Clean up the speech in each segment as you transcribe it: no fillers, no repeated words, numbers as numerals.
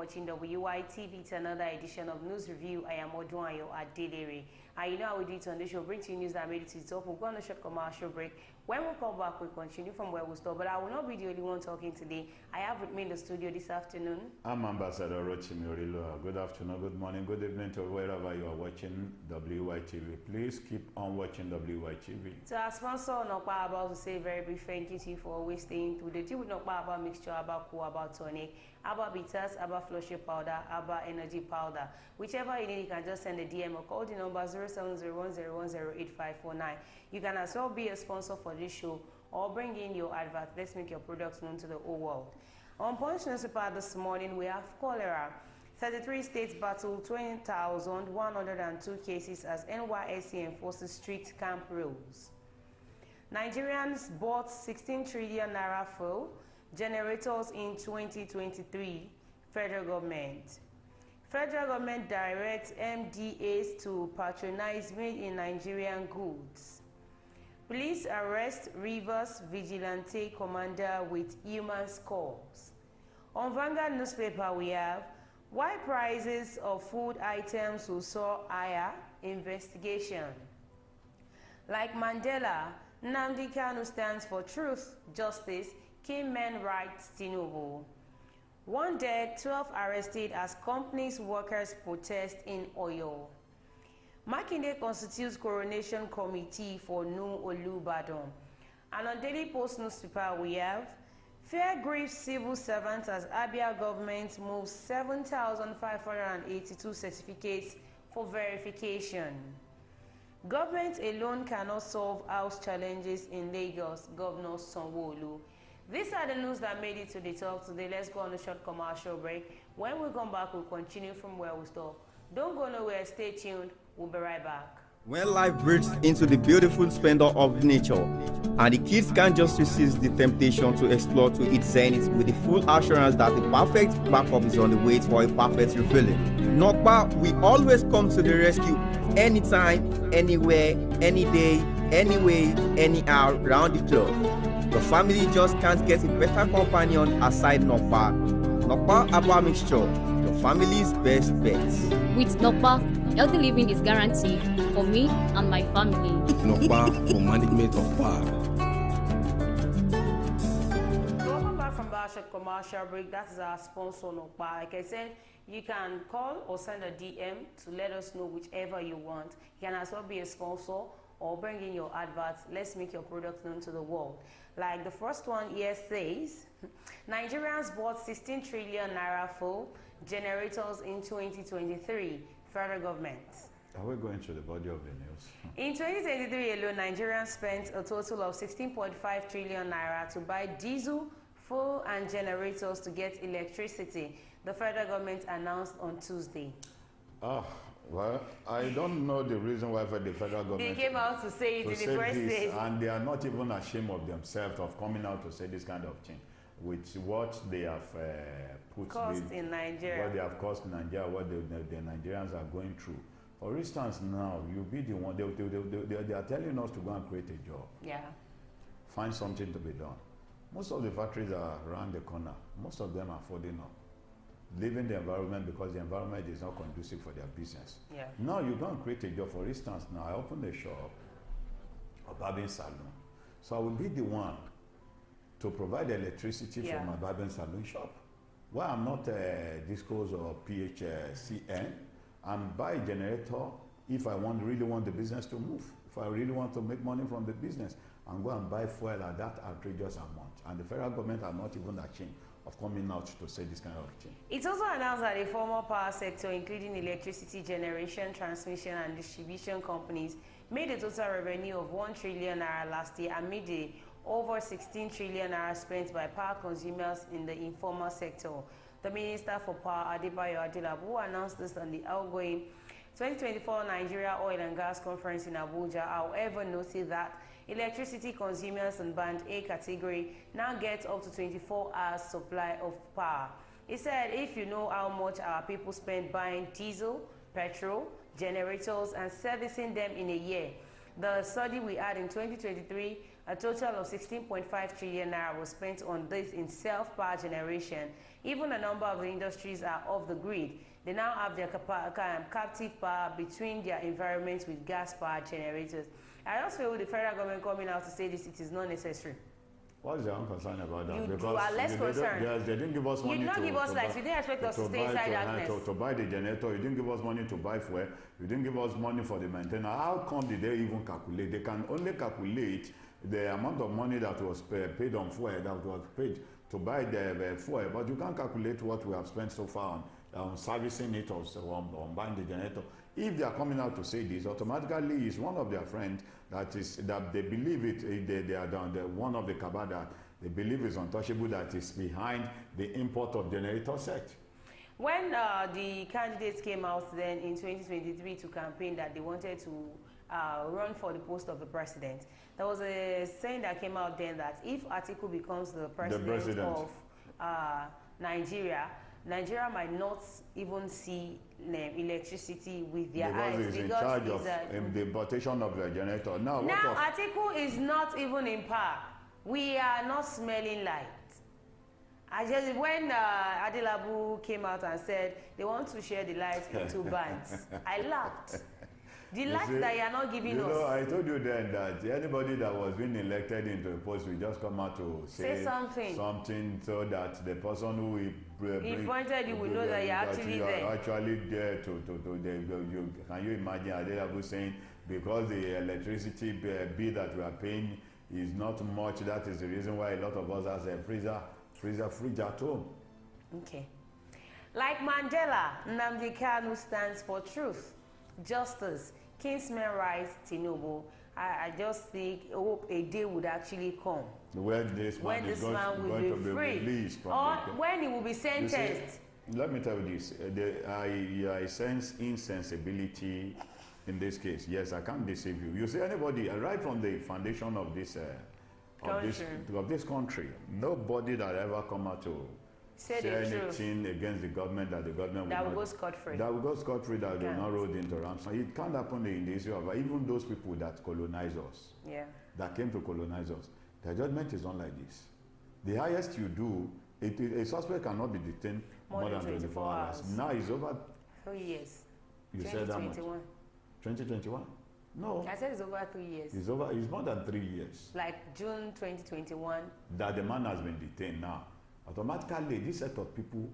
watching WYTV to another edition of News Review. I am Odunayo Adelere. And you know how we do it on the show, bring to you news that made it to the top. We'll go on a short commercial break. When we come back, we'll continue from where we stop. But I will not be the only one talking today. I have with me in the studio this afternoon. I'm Ambassador Rochimi Orilo. Good afternoon, good morning, good evening to wherever you are watching WYTV. Please keep on watching WYTV. To our sponsor, Nokpa About, to say a very brief thank you to you for always staying through. The deal with Nokpa About mixture, about cool, about tonic, about bitters, about flushy powder, about energy powder. Whichever you need, you can just send a DM or call the number 07010108549. You can as well be a sponsor for this show or bring in your advert. Let's make your products known to the whole world. On Punch newspaper this morning, we have cholera. 33 states battle 20,102 cases as NYSC enforces strict camp rules. Nigerians bought 16 trillion naira fuel generators in 2023. Federal government directs MDAs to patronize made in Nigerian goods. Police arrest Rivers vigilante commander with human scores. On Vanguard newspaper, we have why prices of food items will soar higher, investigation. Like Mandela, Nnamdi Kanu stands for truth, justice, King Men Rights Tinubu. 1 dead, 12 arrested as companies workers protest in Oyo. Makinde constitutes coronation committee for New Olubadan. And on Daily Post newspaper, we have fair grief civil servants as Abia government moves 7,582 certificates for verification. Government alone cannot solve house challenges in Lagos, Governor Sanwo-Olu. These are the news that made it to the top today. Let's go on a short commercial break. When we come back, we'll continue from where we stop. Don't go nowhere, stay tuned. We'll be right back. When life breaks into the beautiful splendor of nature, and the kids can't just resist the temptation to explore to its zenith with the full assurance that the perfect backup is on the way for a perfect refilling. Nokpa, we always come to the rescue anytime, anywhere, any day, anyway, anyhow, round the clock. The family just can't get a better companion aside Nokpa. Nokpa Aba Mixture, the family's best bet. With Nokpa, healthy living is guaranteed for me and my family. Nokpa for management of power. Welcome back from our short commercial break. That is our sponsor, Nokpa. Like I said, you can call or send a DM to let us know whichever you want. You can as well be a sponsor or bring in your adverts. Let's make your product known to the world. Like the first one here says, Nigerians bought 16 trillion naira full generators in 2023. Federal government. Are we going to the body of the news? In 2023 alone, Nigerians spent a total of 16.5 trillion naira to buy diesel, fuel, and generators to get electricity. The federal government announced on Tuesday. Well, I don't know the reason why the federal government... They came out to say it in the first place. And they are not even ashamed of themselves of coming out to say this kind of thing. With what they have put in Nigeria. What they have caused in Nigeria, what the Nigerians are going through. For instance, now, you'll be the one, they are telling us to go and create a job. Yeah. Find something to be done. Most of the factories are around the corner. Most of them are folding up. Leaving the environment because the environment is not conducive for their business. Yeah. Now you go and create a job. For instance, now I opened a shop, a barbering salon. So I will be the one to provide electricity for my barbering salon shop. Well, I'm not Discos or PHCN. I'm buy a generator if I really want the business to move. If I really want to make money from the business, and go and buy fuel at that outrageous amount. And the federal government are not even ashamed of coming out to say this kind of thing. It's also announced that the former power sector, including electricity generation, transmission, and distribution companies, made a total revenue of 1 trillion naira last year amid the over 16 trillion naira spent by power consumers in the informal sector. The Minister for Power, Adebayo Adelabu, announced this on the outgoing 2024 Nigeria Oil and Gas Conference in Abuja. However, noted that electricity consumers in Band A category now get up to 24 hours supply of power. He said, if you know how much our people spend buying diesel, petrol, generators, and servicing them in a year, The study we had in 2023, a total of 16.5 trillion naira was spent on this in self-power generation. Even a number of the industries are off the grid. They now have their captive power between their environments with gas power generators. I just feel with the federal government coming out to say this, it is not necessary. What is your own concern about that? You are less concerned. They didn't give us money. You did not give us lights. You didn't expect us to stay inside darkness. To buy the generator, you didn't give us money to buy fuel. You didn't give us money for the maintenance. How come did they even calculate? They can only calculate the amount of money that was paid on fuel, that was paid to buy the fuel, but you can't calculate what we have spent so far on servicing it or on buying the generator. If they are coming out to say this, automatically is one of their friends that they believe they are done. One of the cabal that they believe is untouchable, that is behind the import of generator set. When the candidates came out then in 2023 to campaign that they wanted to run for the post of the president, there was a saying that came out then that if Atiku becomes the president of Nigeria, Nigeria might not even see electricity with their eyes. Because he's in charge of the importation of the generator. Now Atiku is not even in power. We are not smelling light. When Adelabu came out and said they want to share the light in 2 bands, I laughed. The light that you are not giving us. I told you then that anybody that was being elected into a post will just come out to say something so that the person who he pointed you will know that you're actually there. Actually there can you imagine Adelabu saying because the electricity bill that we are paying is not much, that is the reason why a lot of us has a fridge at home. Okay. Like Mandela, Nnamdi Kanu stands for truth, justice, Kingsman rights, Tinubu. I just hope a day would actually come when this man will be free, released from or when he will be sentenced. Let me tell you this: I sense insensibility in this case. Yes, I can't deceive you. You see, anybody right from the foundation of this country, nobody that ever come out to say anything against the government that the government will go scot-free. That will go scot-free, that will not roll into ransom. It can't happen in the issue of even those people that colonize us, that came to colonize us. Their judgment is not like this. The highest you do, a suspect cannot be detained more than 24 hours. Now it's over 3 years. You said that much? 2021? No. I said it's over 3 years. It's more than 3 years. Like June 2021. That the man has been detained now. Automatically, this set of people,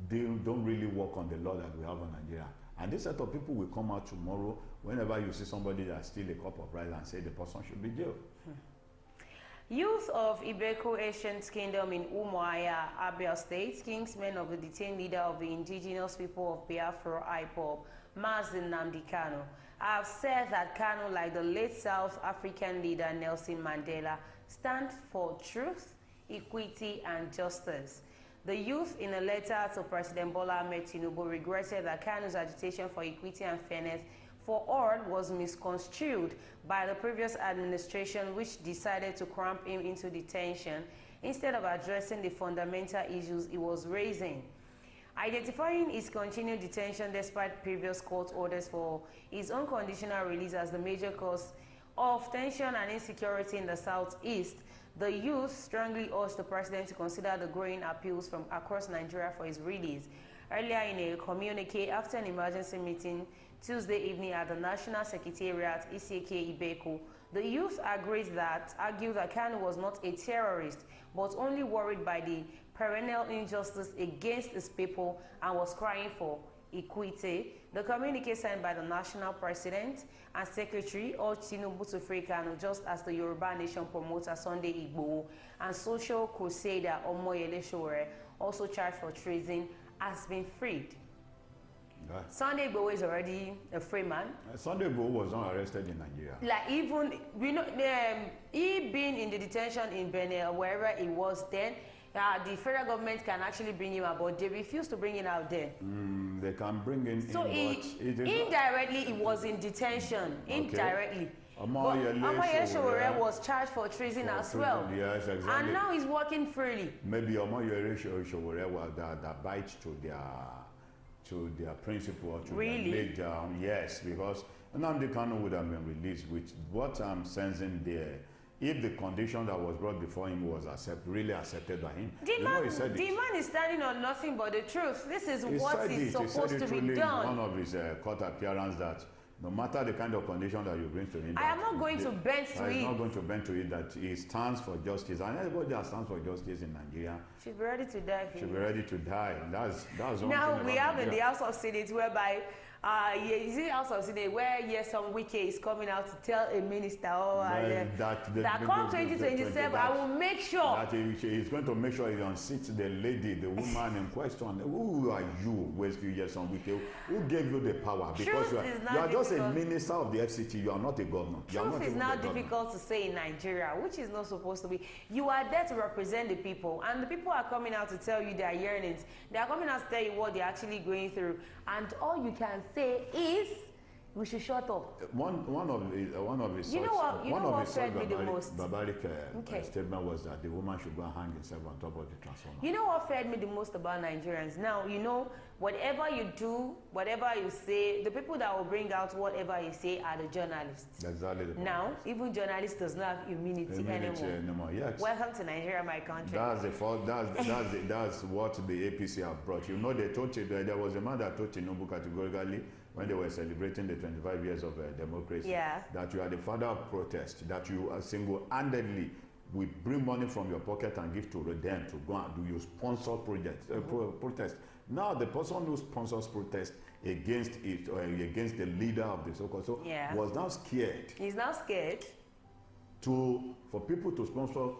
they don't really work on the law that we have in Nigeria. And this set of people will come out tomorrow whenever you see somebody that steals a cup of rice and say the person should be jailed. Youth of Ibeko Ancient Kingdom in Umuahia, Abia State, kingsmen of the detained leader of the indigenous people of Biafra, IPOB, Mazi Nnamdi Kanu, have said that Kanu, like the late South African leader Nelson Mandela, stand for truth, equity, and justice. The youth, in a letter to President Bola Ahmed Tinubu, regretted that Kanu's agitation for equity and fairness for all was misconstrued by the previous administration, which decided to cramp him into detention instead of addressing the fundamental issues he was raising. Identifying his continued detention despite previous court orders for his unconditional release as the major cause of tension and insecurity in the southeast, the youth strongly urged the president to consider the growing appeals from across Nigeria for his release. Earlier in a communique after an emergency meeting Tuesday evening at the National Secretariat, Iseke Ibeko, the youth argued that Kanu was not a terrorist, but only worried by the perennial injustice against his people and was crying for equity. The communique signed by the national president and secretary urged Tinubu to free Kanu, just as the Yoruba Nation promoter Sunday Igboho and social crusader Omoyele Sowore, also charged for treason, has been freed. Sunday Igboho is already a free man. Sunday Igboho was not arrested in Nigeria. Like even he being in the detention in Benin, wherever he was then, the federal government can actually bring him out, but they refuse to bring him out there. They can bring him so in. So indirectly, he was in detention. Okay. Indirectly. Omoyele Sowore was charged for treason as well. Yes, exactly. And now he's working freely. Maybe Omoyele Sowore was that bites to their principle, to their lay down. Yes, because Nnamdi Kanu would have been released with what I'm sensing there. If the condition that was brought before him was really accepted by him, the man is standing on nothing but the truth. This is what is supposed to be done. One of his court appearance that no matter the kind of condition that you bring to him, I am not going to bend to it. He's not going to bend to it. That he stands for justice, and everybody that stands for justice in Nigeria should be ready to die. Should be ready to die. That's one now thing we about have Nigeria. in the House of Senate whereby. Is it House of Senate where some Wike is coming out to tell a minister that come 2027 I will make sure that he's going to make sure he unseats the lady, the woman in question. Who are you, Yesom Wike? Who gave you the power? Because you are just a minister of the FCT. You are not a governor. Truth is now difficult to say in Nigeria, which is not supposed to be. You are there to represent the people, and the people are coming out to tell you their yearnings. They are coming out to tell you what they're actually going through, and all you can say is we should shut up. One of his barbaric statement was that the woman should go and hang herself on top of the transformer. You know what fed me the most about Nigerians? Now, you know, whatever you do, whatever you say, the people that will bring out whatever you say are the journalists. Exactly. Now, even journalists does not have immunity anymore. Yes. Welcome to Nigeria, my country. That's the fault. That's what the APC have brought. You know, they told you there was a man that told Tinubu categorically when they were celebrating the 25 years of democracy, that you are the father of protest, that you are single-handedly will bring money from your pocket and give to them to go and do your sponsor protest. Now the person who sponsors protest against it or against the leader of the so-called was now scared. He's now scared for people to sponsor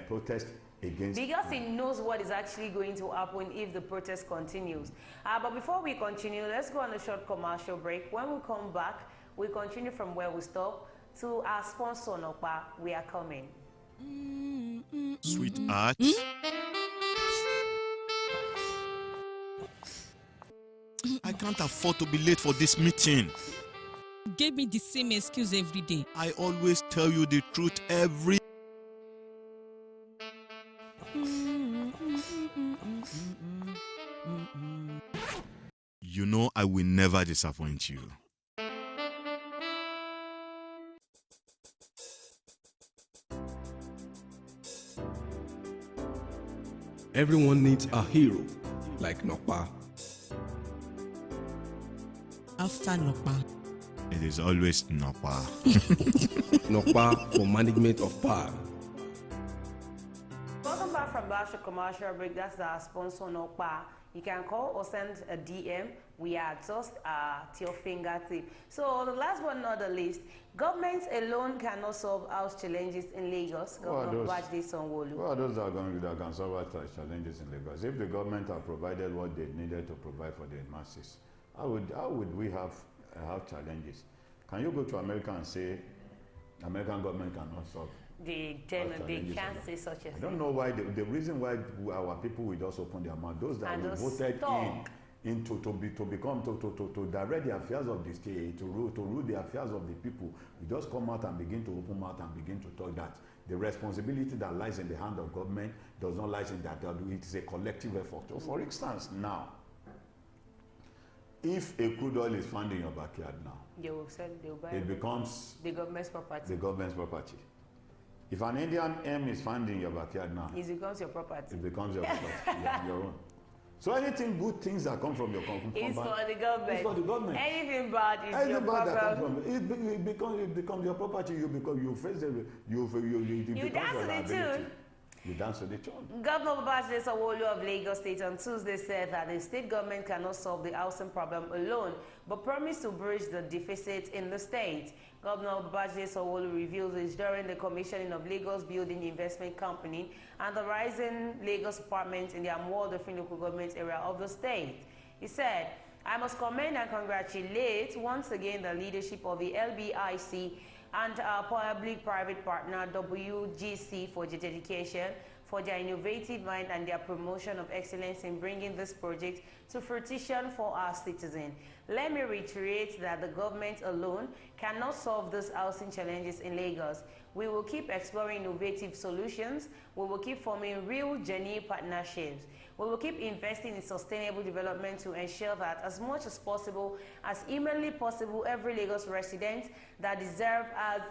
protest against because he knows what is actually going to happen if the protest continues. But before we continue, let's go on a short commercial break. When we come back, we continue from where we stop to our sponsor, Nopa. We are coming. Sweetheart. I can't afford to be late for this meeting. You gave me the same excuse every day. I always tell you the truth every You know I will never disappoint you. Everyone needs a hero, like Nokpa. After Nokpa, it is always Nokpa. Nokpa for management of power. Welcome back from Basho Commercial Break. That's our sponsor, Nokpa. You can call or send a DM. We are just at your fingertip. So the last but not the least, government alone cannot solve house challenges in Lagos. Governor Babajide Sanwo-Olu. What are those that can solve house challenges in Lagos? If the government have provided what they needed to provide for the masses, how would we have challenges? Can you go to America and say American government cannot solve? They can't say such a thing. I don't know why. The reason why our people will just open their mouth, those that we voted to direct the affairs of the state, to rule the affairs of the people, we just come out and begin to open mouth and begin to talk that the responsibility that lies in the hand of government does not lie in that. It is a collective effort. So for instance, now, if a crude oil is found in your backyard now, it becomes the government's property. The government's property. If an Indian M is found in your backyard now, it becomes your property. It becomes your property, your own. So anything good things that come from your company, it's for the government. It's for the government. Anything bad is your problem. That comes from it becomes your property. You face it. You dance to the tune. You dance to the tune. Governor Babajide Sanwo-Olu of Lagos State on Tuesday said that the state government cannot solve the housing problem alone, but promised to bridge the deficit in the state. Governor Babajide Sanwo-Olu revealed this during the commissioning of Lagos Building Investment Company and the Rising Lagos Apartments in the Amuwo-Odofin local government area of the state. He said, I must commend and congratulate once again the leadership of the LBIC and our public-private partner WGC for the dedication for their innovative mind and their promotion of excellence in bringing this project to fruition for our citizens. Let me reiterate that the government alone cannot solve these housing challenges in Lagos. We will keep exploring innovative solutions. We will keep forming real, genuine partnerships. We will keep investing in sustainable development to ensure that as much as possible, as humanly possible, every Lagos resident that deserves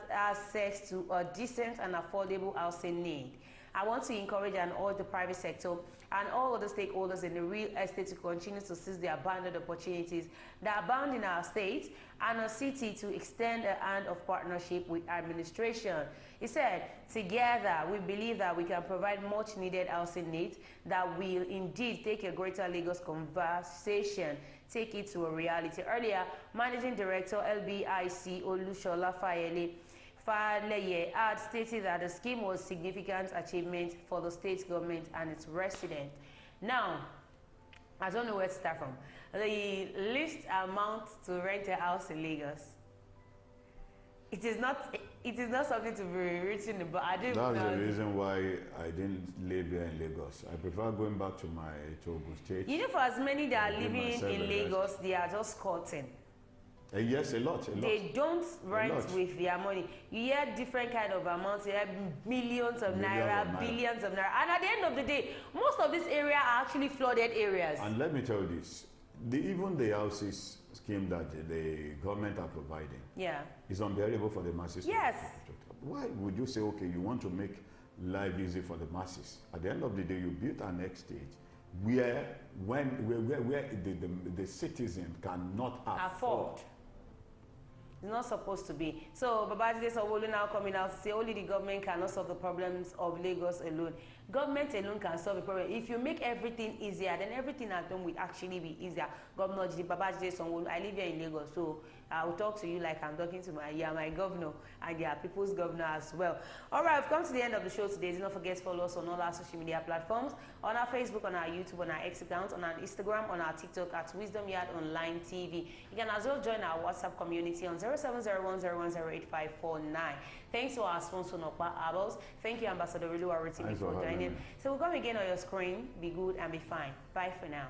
access to a decent and affordable housing need. I want to encourage and urge the private sector and all other stakeholders in the real estate to continue to seize the abundant opportunities that abound in our state and our city to extend a hand of partnership with administration. He said, together we believe that we can provide much needed housing needs that will indeed take a greater Lagos conversation, take it to a reality. Earlier, Managing Director LBIC Olushola Faleye had stated that the scheme was a significant achievement for the state government and its residents. Now, I don't know where to start from. The least amount to rent a house in Lagos. It is not something to be written about. I don't know. That's the reason why I didn't live here in Lagos. I prefer going back to my Ogun State. You know, for as many that are living in Lagos, they are just courting. Yes, a lot. They don't rent with their money. You hear different kind of amounts. You hear millions of naira, billions of naira. And at the end of the day, most of this area are actually flooded areas. And let me tell you this. Even the houses scheme that the government are providing is unbearable for the masses. Yes. Why would you say, okay, you want to make life easy for the masses? At the end of the day, you build an estate where the citizen cannot afford. It's not supposed to be. So Babajide Sanwo-Olu now coming out to say only the government cannot solve the problems of Lagos alone. Government alone can solve the problem. If you make everything easier, then everything at home will actually be easier. Governor Babajide Sanwo-Olu, I live here in Lagos, so I will talk to you like I'm talking to my governor and their people's governor as well. All right, we've come to the end of the show today. Do not forget to follow us on all our social media platforms, on our Facebook, on our YouTube, on our X account, on our Instagram, on our TikTok at Wisdom Yard Online TV. You can as well join our WhatsApp community on 0701010859. Thanks to our sponsor, Nokpa Abels. Thank you, Ambassador Rilu Arutimi, for joining. So we'll come again on your screen. Be good and be fine. Bye for now.